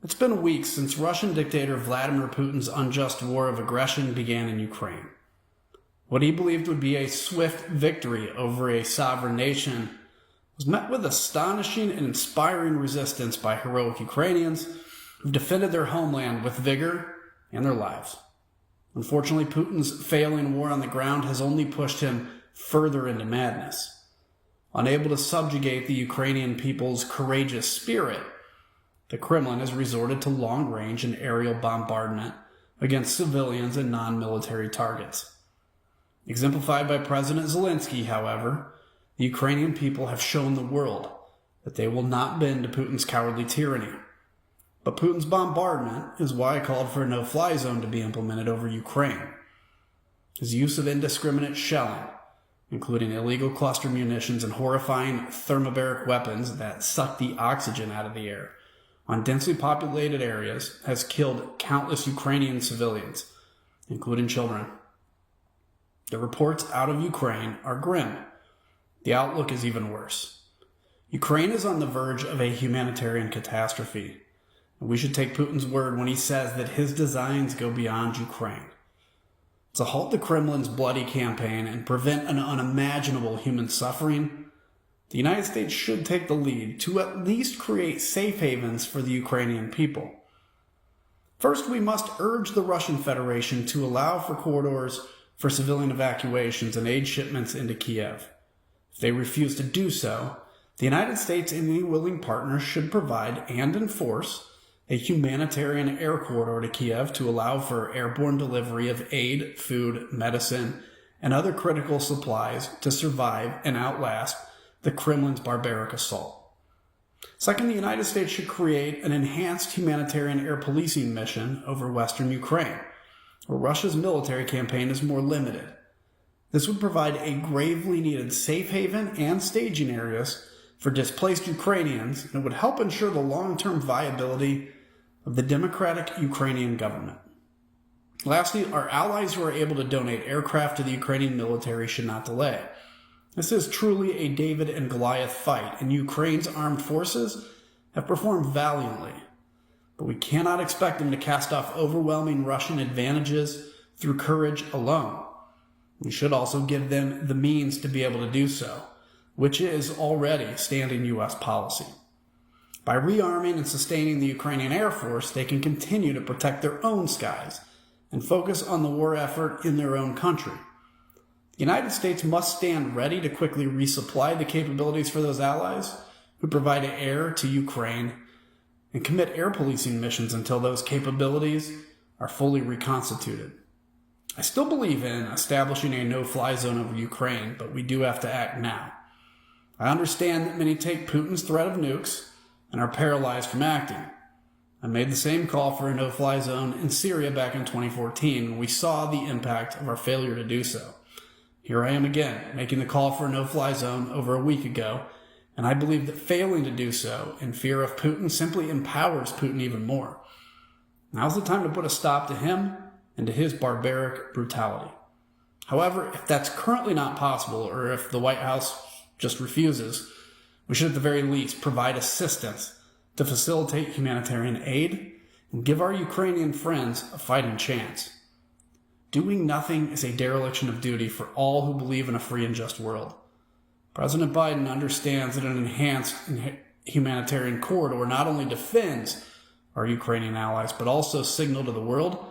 It's been weeks since Russian dictator Vladimir Putin's unjust war of aggression began in Ukraine. What he believed would be a swift victory over a sovereign nation was met with astonishing and inspiring resistance by heroic Ukrainians who've defended their homeland with vigor and their lives. Unfortunately, Putin's failing war on the ground has only pushed him further into madness. Unable to subjugate the Ukrainian people's courageous spirit, the Kremlin has resorted to long-range and aerial bombardment against civilians and non-military targets. Exemplified by President Zelensky, however, the Ukrainian people have shown the world that they will not bend to Putin's cowardly tyranny. But Putin's bombardment is why I called for a no-fly zone to be implemented over Ukraine. His use of indiscriminate shelling, including illegal cluster munitions and horrifying thermobaric weapons that suck the oxygen out of the air, on densely populated areas, has killed countless Ukrainian civilians, including children. The reports out of Ukraine are grim. The outlook is even worse. Ukraine is on the verge of a humanitarian catastrophe. We should take Putin's word when he says that his designs go beyond Ukraine. To halt the Kremlin's bloody campaign and prevent an unimaginable human suffering, the United States should take the lead to at least create safe havens for the Ukrainian people. First, we must urge the Russian Federation to allow for corridors for civilian evacuations and aid shipments into Kiev. If they refuse to do so, the United States and any willing partners should provide and enforce a humanitarian air corridor to Kiev to allow for airborne delivery of aid, food, medicine, and other critical supplies to survive and outlast the Kremlin's barbaric assault. Second, the United States should create an enhanced humanitarian air policing mission over western Ukraine, where Russia's military campaign is more limited. This would provide a gravely needed safe haven and staging areas for displaced Ukrainians, and it would help ensure the long-term viability of the democratic Ukrainian government. Lastly, our allies who are able to donate aircraft to the Ukrainian military should not delay. This is truly a David and Goliath fight, and Ukraine's armed forces have performed valiantly. But we cannot expect them to cast off overwhelming Russian advantages through courage alone. We should also give them the means to be able to do so, which is already standing U.S. policy. By rearming and sustaining the Ukrainian Air Force, they can continue to protect their own skies and focus on the war effort in their own country. The United States must stand ready to quickly resupply the capabilities for those allies who provide air to Ukraine and commit air policing missions until those capabilities are fully reconstituted. I still believe in establishing a no-fly zone over Ukraine, but we do have to act now. I understand that many take Putin's threat of nukes and are paralyzed from acting. I made the same call for a no-fly zone in Syria back in 2014 when we saw the impact of our failure to do so. Here I am again, making the call for a no-fly zone over a week ago, and I believe that failing to do so in fear of Putin simply empowers Putin even more. Now's the time to put a stop to him and to his barbaric brutality. However, if that's currently not possible, or if the White House just refuses, we should at the very least provide assistance to facilitate humanitarian aid and give our Ukrainian friends a fighting chance. Doing nothing is a dereliction of duty for all who believe in a free and just world. President Biden understands that an enhanced humanitarian corridor not only defends our Ukrainian allies, but also signal to the world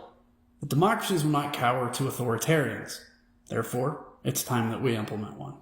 that democracies will not cower to authoritarians. Therefore, it's time that we implement one.